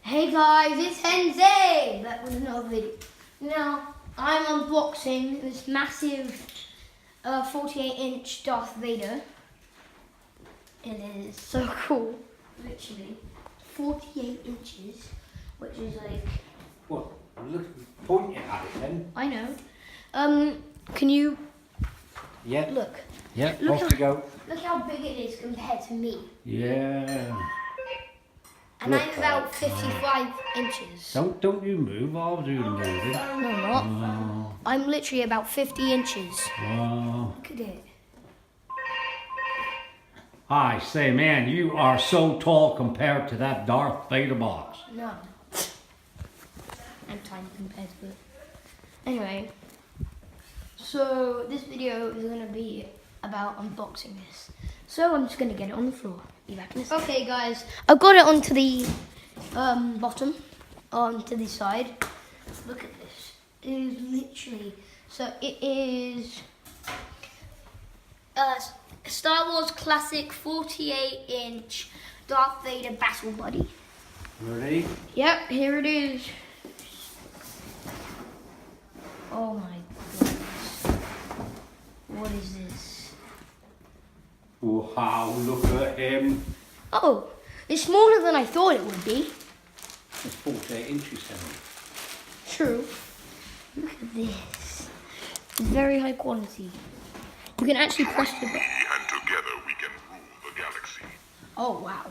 Hey guys, it's Henze! Back with another video. Now, I'm unboxing this massive 48-inch Darth Vader. It is so cool, literally. 48 inches, which is like... What? Look, pointing at it then. I know. Can you... Yeah. Look. Yeah, Look off you go. Look how big it is compared to me. Yeah. And Look I'm about 55 inches. Don't you move, I'll do the moving. No, I'm not. Oh, I'm literally about 50 inches. oh. Look at it. I say, man, you are so tall compared to that Darth Vader box. No. I'm tiny compared to it. Anyway, so this video is going to be about unboxing this. So I'm just going to get it on the floor. Be back in a second. Okay guys, I've got it onto the bottom, onto the side. Look at this. It is literally, so it is Star Wars Classic 48-inch Darth Vader Battle Buddy. Ready? Yep, here it is. Oh my goodness. What is this? Wow, look at him. Oh, it's smaller than I thought it would be. It's 48 inches heavy. True. Look at this. It's very high quality. You can actually press the button. And together we can rule the galaxy. Oh, wow.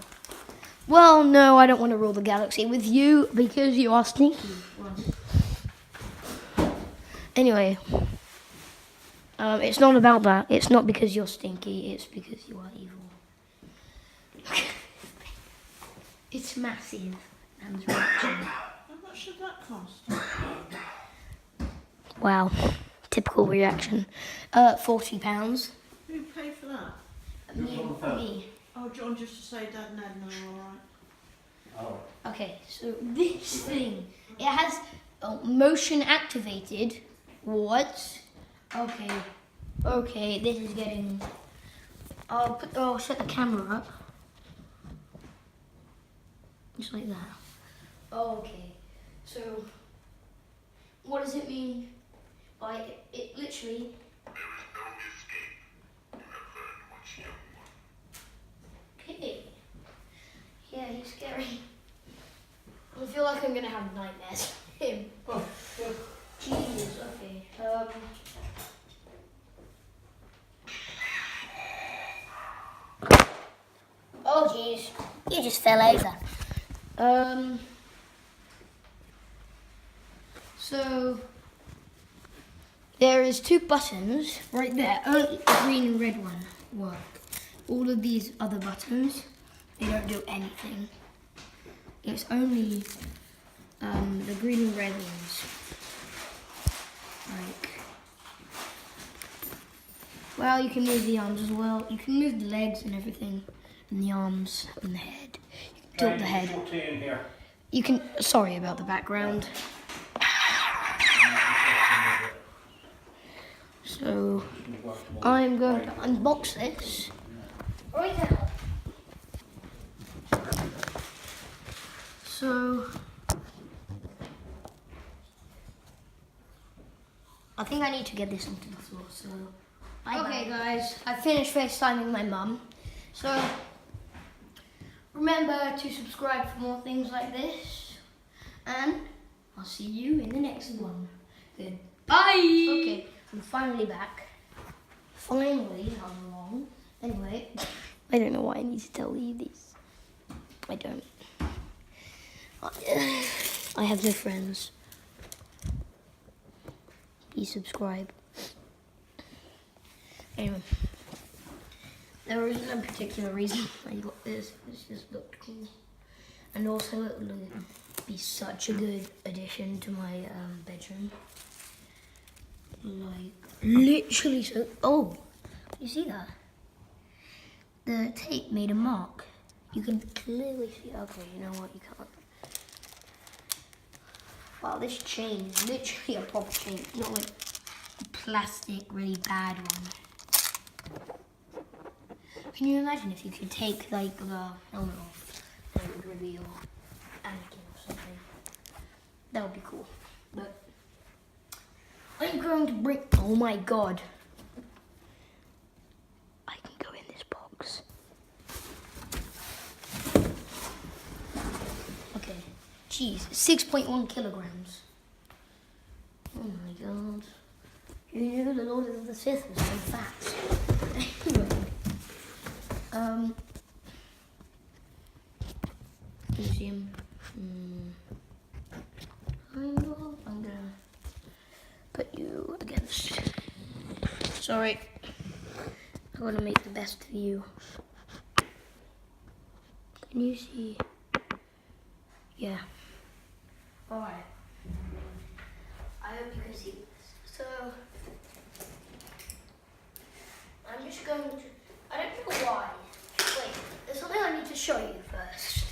Well, no, I don't want to rule the galaxy with you because you are sneaky. Anyway, it's not about that. It's not because you're stinky. It's because you are evil. It's massive. And it's How much did that cost? wow, typical reaction. £40. Who paid for that? Me. Oh, John, just to say Dad and Edna are alright. Oh. Okay, so this thing, it has motion activated. What? Okay, this is getting... I'll set the camera up. Just like that. Okay, so what does it mean by it literally... There is no escape. You have learned much, young one. Okay. Yeah, he's scary. I feel like I'm gonna have nightmares with him. Jesus, okay. Oh jeez, you just fell over. So there is two buttons right there. Only the green and red one work. All of these other buttons, they don't do anything. It's only the green and red ones. Like, well, you can move the arms as well. You can move the legs and everything, and the arms and the head. You can tilt the head. In here. You can. Sorry about the background. So I'm going to unbox this right now. So I think I need to get this onto the floor. So okay, guys, I finished FaceTiming my mum. So remember to subscribe for more things like this, and I'll see you in the next one. Goodbye. Okay, I'm finally back. Finally, how long? Anyway, I don't know why I need to tell you this. I don't. I have no friends. Please subscribe. Anyway, there isn't a particular reason I got this. It just looked cool. And also it would be such a good addition to my bedroom. Like, literally so... Oh, you see that? The tape made a mark. You can clearly see... Okay, you know what? You can't. Wow, this chain is literally a proper chain. It's not like a plastic, really bad one. Can you imagine if you could take like the helmet off and it would reveal Anakin or something? That would be cool. But I'm going to bring. Oh my god! I can go in this box. Okay. Jeez, 6.1 kilograms. Oh my god! Who knew the Lord of the Sith was so fat? Anyway, museum. I'm gonna put you against. Sorry, I want to make the best of you. Can you see? Yeah. All right. I hope you can see this. So I'm just going to. I don't know why. Wait, there's something I need to show you first.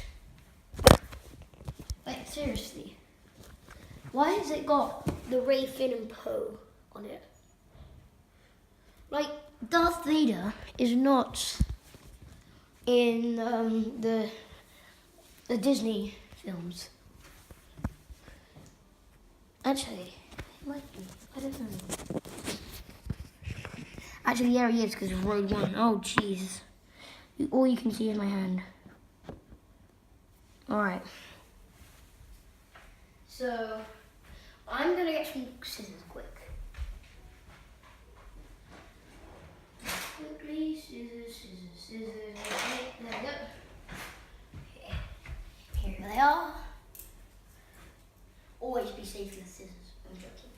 Like seriously. Why has it got the Ray, Finn and Poe on it? Like, Darth Vader is not in the Disney films. Actually, it might be. I don't know. Actually, yeah, he is because of Rogue One. Oh, jeez. All you can see is my hand. Alright. So, I'm going to get some scissors quick. Quickly, scissors, scissors, scissors. Okay, there we go. Okay. Here they are. Always be safe with scissors. I'm joking.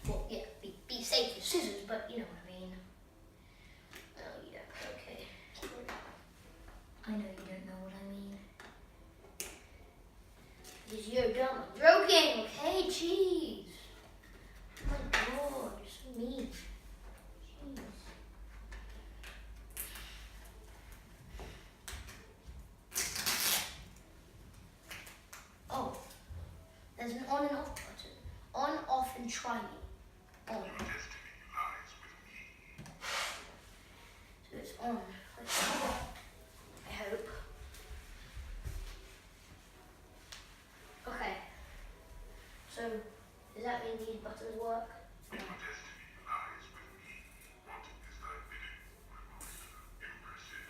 Well, yeah, be safe with scissors, but you know what I mean. Oh, yeah, okay. I know you don't know what I mean. Because you're dumb. I'm joking, okay? Jeez. Oh my god, you're so mean. Jeez. Oh, there's an on and off button. On, off, and try me. On. Your destiny lies with me. So it's on. I hope. Okay. So, does that mean these buttons work? Your destiny lies with me. What is thy bidding, my master? Impressive.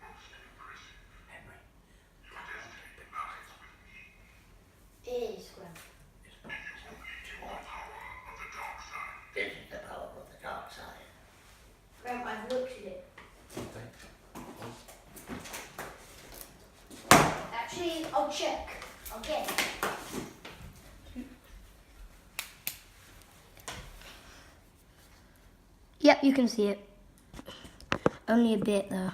Most impressive. Henry. Your destiny lies with me. It is, Graham. And you will meet your power of the dark side. This is the power of the dark side. Graham, I've looked at it. Actually, I'll check. I'll get it. Yep, you can see it. Only a bit though.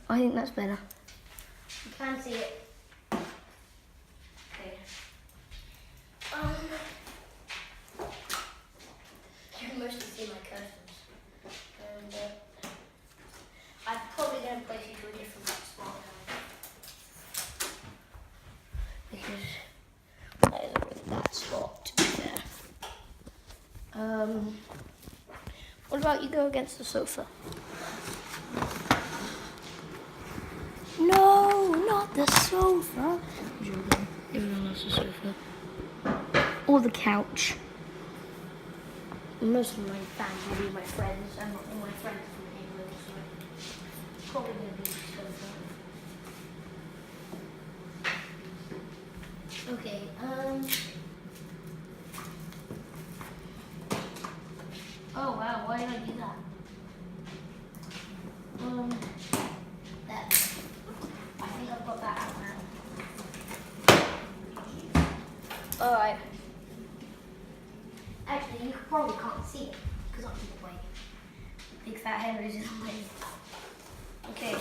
I think that's better. You can see it. Okay. You can mostly see my curtains. And I'm probably going to place you to a different spot now. Because that is a really bad spot, to be fair. What about you go against the sofa? No, not the sofa. Everyone loves the sofa. Or the couch. Most of my fans will be my friends, and my friends from England, so probably going to be the sofa. Okay, oh wow, why did I do that? That. I think I've got that out now. Alright. Actually, you probably can't see it because I'm in the way. Big fat Henry's in the way. Okay.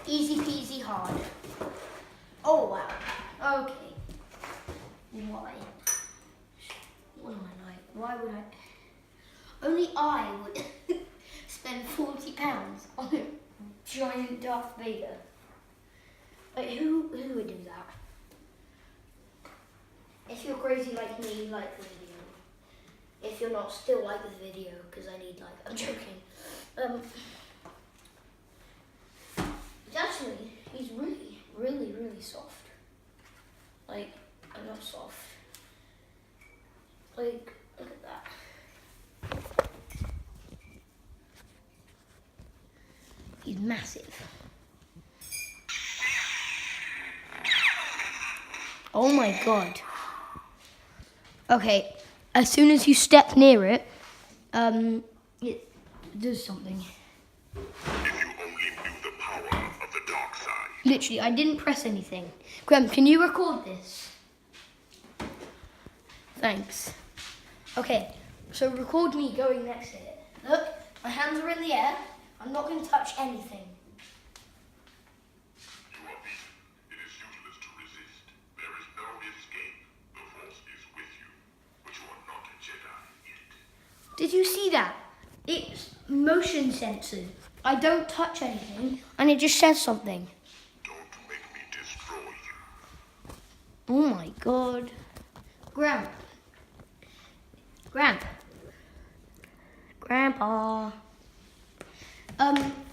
Easy peasy hard. Oh wow. Okay. Why? What am I like? Why would I? Only I would spend £40 on a giant Darth Vader. Like who would do that? If you're crazy like me, like the video. if you're not still like this video, because I need like, I'm joking. Actually, he's really, really, really soft. Like, I'm not soft. Like, look at that. He's massive. Oh my god. Okay, as soon as you step near it, it does something. If you only knew the power of the dark side. Literally, I didn't press anything. Graham, can you record this? Thanks. Okay, so record me going next to it. Look, my hands are in the air. I'm not going to touch anything. You are beaten. It is useless to resist. There is no escape. The Force is with you. But you are not a Jedi yet. Did you see that? It's motion censored. I don't touch anything, and it just says something. Don't make me destroy you. Oh my god. Grandpa. Grandpa.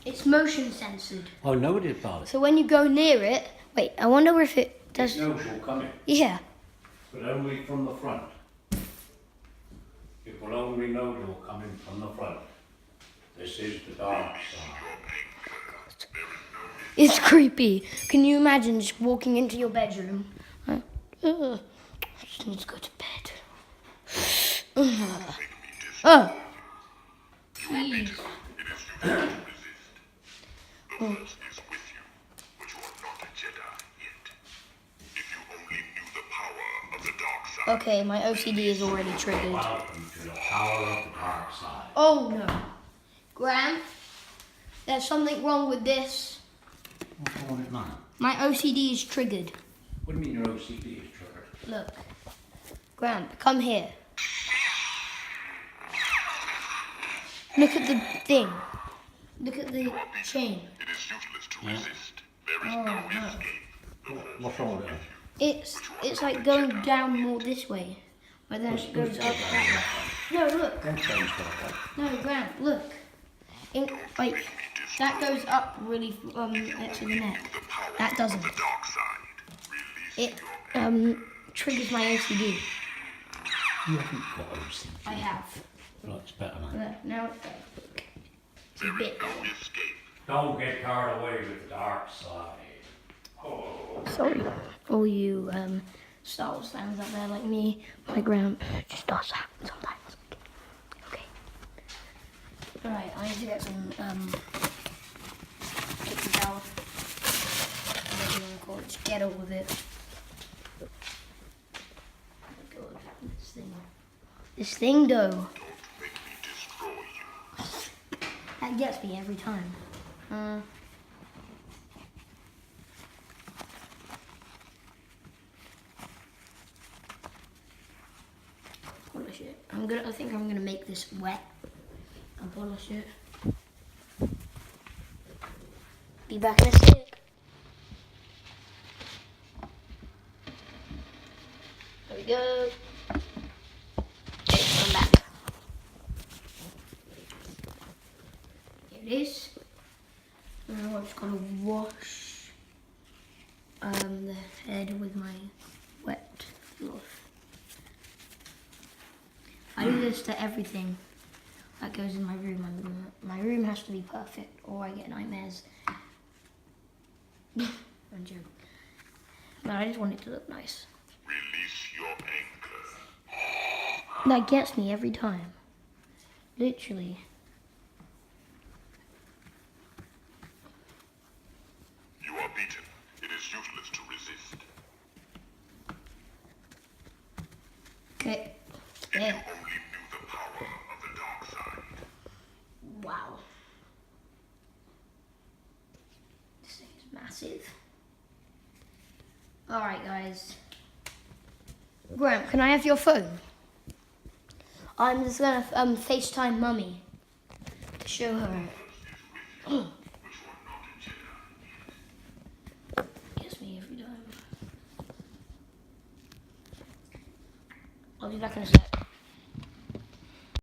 It's motion censored. Oh, no, it is, Darth. So when you go near it, wait, I wonder if it does. No will come in, Yeah. but only from the front. It will only know it will come in from the front. This is the dark side. It's creepy. Can you imagine just walking into your bedroom? I just need to go to bed. Oh. Please. It is useless to resist. The Force is with you. But you are not a Jedi yet. If you only knew the power of the dark side. Okay, my OCD is already triggered. Welcome to the power of the dark side. Oh no. Graham, there's something wrong with this. What's wrong with mine? My OCD is triggered. What do you mean your OCD is triggered? Look. Graham, come here. Look at the thing. Look at the chain. It is useless to resist. There is no escape. What's wrong with it? It's like going down more this way. But then it goes up that way. No, look. Don't change that. No, Graham, look. Like, that goes up really to the neck. That doesn't. The dark side. Release It triggers my OCD. You haven't got OCD. I have. Well, it's better now. Look, now it's better. It's a There is bit no better. escape. Don't get carried away with the dark side. Oh. Sorry, all you Star Wars fans out there like me. My grandpa just does that sometimes. Okay. Alright, I need to get some kitchen towel. Whatever you want to call it. Just get on with it. Oh my god, this thing. This thing though. Don't make me destroy you. That gets me every time. Polish it. I think I'm gonna make this wet and polish it. Be back in a sec. There we go. Okay, I'm back. Here it is. Now I'm just gonna wash the head with my wet cloth. I do this to everything that goes in my room. My room has to be perfect or I get nightmares. I'm joking. But I just want it to look nice. Release your anchor. That gets me every time. Literally. You are beaten. It is useless to resist. Okay. If you Yeah. only knew the power of the dark side. Wow. This thing is massive. Alright guys. Graham, can I have your phone? I'm just gonna FaceTime Mummy to show her. Gets me every time. I'll be back in a sec.